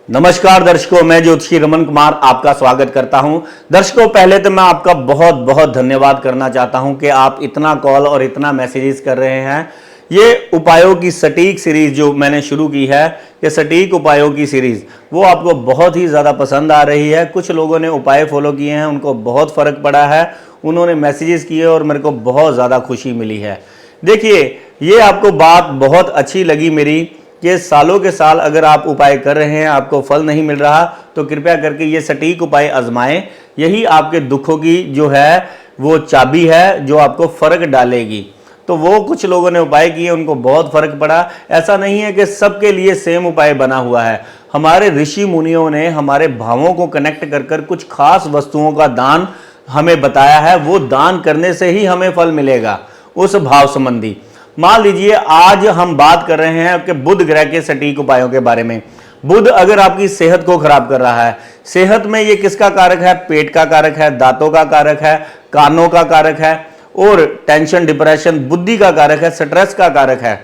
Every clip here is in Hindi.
नमस्कार दर्शकों, मैं ज्योतिषी रमन कुमार आपका स्वागत करता हूं। दर्शकों, पहले तो मैं आपका बहुत बहुत धन्यवाद करना चाहता हूं कि आप इतना कॉल और इतना मैसेजेस कर रहे हैं। ये उपायों की सटीक सीरीज जो मैंने शुरू की है, ये सटीक उपायों की सीरीज, वो आपको बहुत ही ज़्यादा पसंद आ रही है। कुछ लोगों ने उपाय फॉलो किए हैं, उनको बहुत फ़र्क पड़ा है, उन्होंने मैसेजेस किए और मेरे को बहुत ज़्यादा खुशी मिली है। देखिए, ये आपको बात बहुत अच्छी लगी मेरी कि सालों के साल अगर आप उपाय कर रहे हैं, आपको फल नहीं मिल रहा, तो कृपया करके ये सटीक उपाय आजमाएं। यही आपके दुखों की जो है वो चाबी है जो आपको फर्क डालेगी। तो वो कुछ लोगों ने उपाय किए, उनको बहुत फर्क पड़ा। ऐसा नहीं है कि सबके लिए सेम उपाय बना हुआ है। हमारे ऋषि मुनियों ने हमारे भावों को कनेक्ट कर कर कुछ खास वस्तुओं का दान हमें बताया है। वो दान करने से ही हमें फल मिलेगा उस भाव संबंधी। मान लीजिए आज हम बात कर रहे हैं कि बुध ग्रह के सटीक उपायों के बारे में। बुध अगर आपकी सेहत को खराब कर रहा है, सेहत में ये किसका कारक है? पेट का कारक है, दांतों का कारक है, कानों का कारक है और टेंशन, डिप्रेशन, बुद्धि का कारक है, स्ट्रेस का कारक है।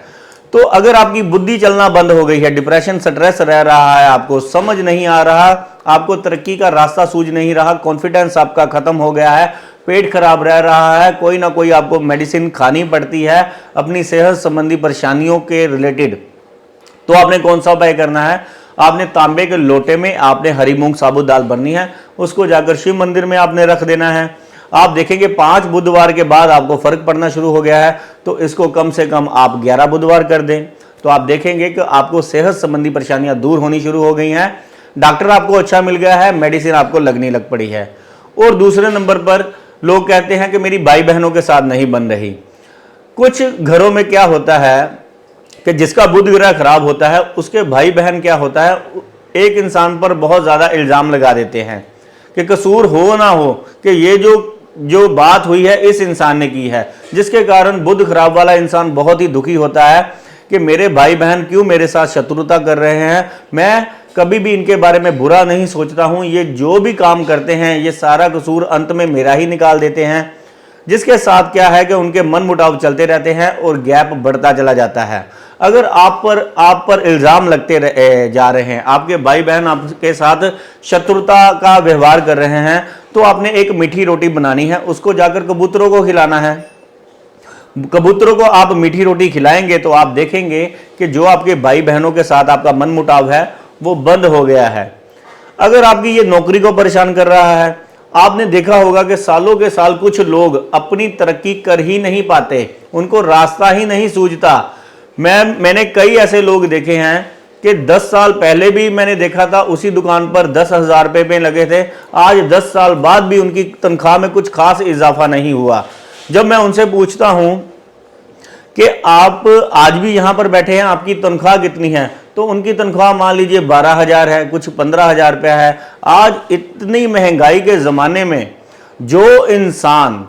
तो अगर आपकी बुद्धि चलना बंद हो गई है, डिप्रेशन, स्ट्रेस रह रहा है, आपको समझ नहीं आ रहा, आपको तरक्की का रास्ता सूझ नहीं रहा, कॉन्फिडेंस आपका खत्म हो गया है, पेट खराब रह रहा है, कोई ना कोई आपको मेडिसिन खानी पड़ती है अपनी सेहत संबंधी परेशानियों के रिलेटेड, तो आपने कौन सा उपाय करना है? आपने तांबे के लोटे में आपने हरी मूंग साबुत दाल भरनी है, उसको जाकर शिव मंदिर में आपने रख देना है। आप देखेंगे 5 बुधवार के बाद आपको फर्क पड़ना शुरू हो गया है, तो इसको कम से कम आप 11 बुधवार कर दें, तो आप देखेंगे कि आपको सेहत संबंधी परेशानियां दूर होनी शुरू हो गई हैं। डॉक्टर आपको अच्छा मिल गया है, मेडिसिन आपको लगने लग पड़ी है। और दूसरे नंबर पर लोग कहते हैं कि मेरी भाई बहनों के साथ नहीं बन रही। कुछ घरों में क्या होता है कि जिसका बुध ग्रह खराब होता है, उसके भाई बहन क्या होता है, एक इंसान पर बहुत ज्यादा इल्जाम लगा देते हैं कि कसूर हो ना हो कि ये जो बात हुई है इस इंसान ने की है, जिसके कारण बुध खराब वाला इंसान बहुत ही दुखी होता है कि मेरे भाई बहन क्यों मेरे साथ शत्रुता कर रहे हैं। मैं कभी भी इनके बारे में बुरा नहीं सोचता हूं, ये जो भी काम करते हैं ये सारा कसूर अंत में मेरा ही निकाल देते हैं। जिसके साथ क्या है कि उनके मन मुटाव चलते रहते हैं और गैप बढ़ता चला जाता है। अगर आप पर इल्जाम लगते जा रहे हैं, आपके भाई बहन आपके साथ शत्रुता का व्यवहार कर रहे हैं, तो आपने एक मीठी रोटी बनानी है, उसको जाकर कबूतरों को खिलाना है। कबूतरों को आप मीठी रोटी खिलाएंगे तो आप देखेंगे कि जो आपके भाई बहनों के साथ आपका मन मुटाव है वो बंद हो गया है। अगर आपकी ये नौकरी को परेशान कर रहा है, आपने देखा होगा कि सालों के साल कुछ लोग अपनी तरक्की कर ही नहीं पाते, उनको रास्ता ही नहीं सूझता। मैंने कई ऐसे लोग देखे हैं कि 10 साल पहले भी मैंने देखा था उसी दुकान पर 10,000 रुपये पे लगे थे, आज 10 साल बाद भी उनकी तनख्वाह में कुछ खास इजाफा नहीं हुआ। जब मैं उनसे पूछता हूं कि आप आज भी यहां पर बैठे हैं, आपकी तनख्वाह कितनी है, तो उनकी तनख्वाह मान लीजिए 12,000 है, कुछ 15,000 रुपया है। आज इतनी महंगाई के ज़माने में जो इंसान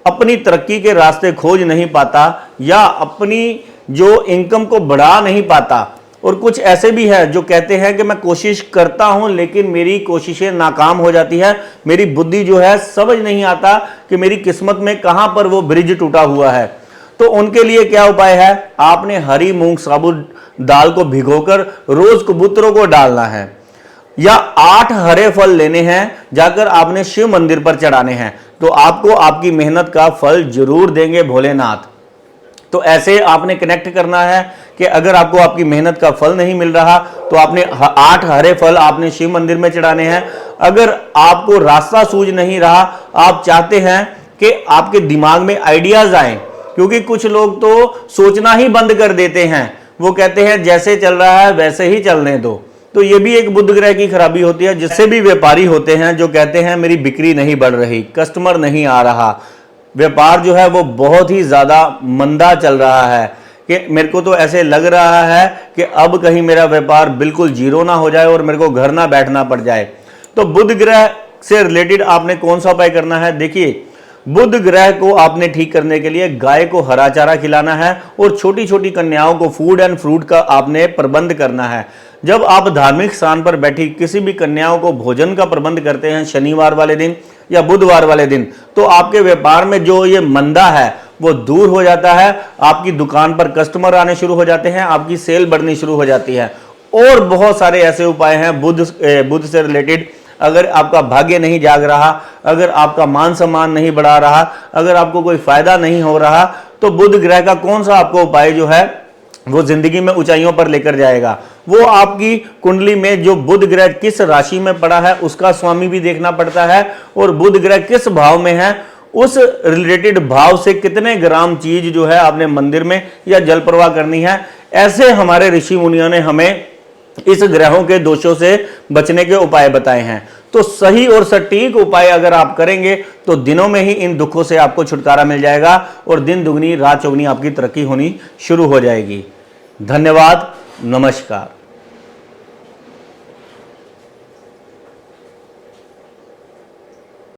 अपनी तरक्की के रास्ते खोज नहीं पाता या अपनी जो इनकम को बढ़ा नहीं पाता, और कुछ ऐसे भी हैं जो कहते हैं कि मैं कोशिश करता हूं लेकिन मेरी कोशिशें नाकाम हो जाती है, मेरी बुद्धि जो है समझ नहीं आता कि मेरी किस्मत में कहां पर वो ब्रिज टूटा हुआ है। तो उनके लिए क्या उपाय है? आपने हरी मूंग साबुत दाल को भिगोकर रोज कबूतरों को डालना है, या 8 हरे फल लेने हैं, जाकर आपने शिव मंदिर पर चढ़ाने हैं, तो आपको आपकी मेहनत का फल जरूर देंगे भोलेनाथ। तो ऐसे आपने कनेक्ट करना है कि अगर आपको आपकी मेहनत का फल नहीं मिल रहा तो आपने 8 हरे फल आपने शिव मंदिर में चढ़ाने हैं। अगर आपको रास्ता सूझ नहीं रहा, आप चाहते हैं कि आपके दिमाग में आइडियाज आए, क्योंकि कुछ लोग तो सोचना ही बंद कर देते हैं, वो कहते हैं जैसे चल रहा है वैसे ही चलने दो। तो ये भी एक बुध ग्रह की खराबी होती है। जिससे भी व्यापारी होते हैं जो कहते हैं मेरी बिक्री नहीं बढ़ रही, कस्टमर नहीं आ रहा, व्यापार जो है वो बहुत ही ज्यादा मंदा चल रहा है, कि मेरे को तो ऐसे लग रहा है कि अब कहीं मेरा व्यापार बिल्कुल जीरो ना हो जाए और मेरे को घर ना बैठना पड़ जाए। तो बुध ग्रह से रिलेटेड आपने कौन सा उपाय करना है? देखिए, बुध ग्रह को आपने ठीक करने के लिए गाय को हरा चारा खिलाना है और छोटी छोटी कन्याओं को फूड एंड फ्रूट का आपने प्रबंध करना है। जब आप धार्मिक स्थान पर बैठी किसी भी कन्याओं को भोजन का प्रबंध करते हैं शनिवार वाले दिन या बुधवार वाले दिन, तो आपके व्यापार में जो ये मंदा है वो दूर हो जाता है, आपकी दुकान पर कस्टमर आने शुरू हो जाते हैं, आपकी सेल बढ़नी शुरू हो जाती है। और बहुत सारे ऐसे उपाय हैं बुध से रिलेटेड। अगर आपका भाग्य नहीं जाग रहा, अगर आपका मान सम्मान नहीं बढ़ा रहा, अगर आपको कोई फायदा नहीं हो रहा, तो बुध ग्रह का कौन सा आपको उपाय जो है वो जिंदगी में ऊंचाइयों पर लेकर जाएगा। वो आपकी कुंडली में जो बुध ग्रह किस राशि में पड़ा है उसका स्वामी भी देखना पड़ता है, और बुध ग्रह किस भाव में है उस रिलेटेड भाव से कितने ग्राम चीज जो है आपने मंदिर में या जल प्रवाह करनी है। ऐसे हमारे ऋषि मुनियों ने हमें इस ग्रहों के दोषों से बचने के उपाय बताए हैं। तो सही और सटीक उपाय अगर आप करेंगे तो दिनों में ही इन दुखों से आपको छुटकारा मिल जाएगा और दिन दुगनी रात चौगनी आपकी तरक्की होनी शुरू हो जाएगी। धन्यवाद, नमस्कार।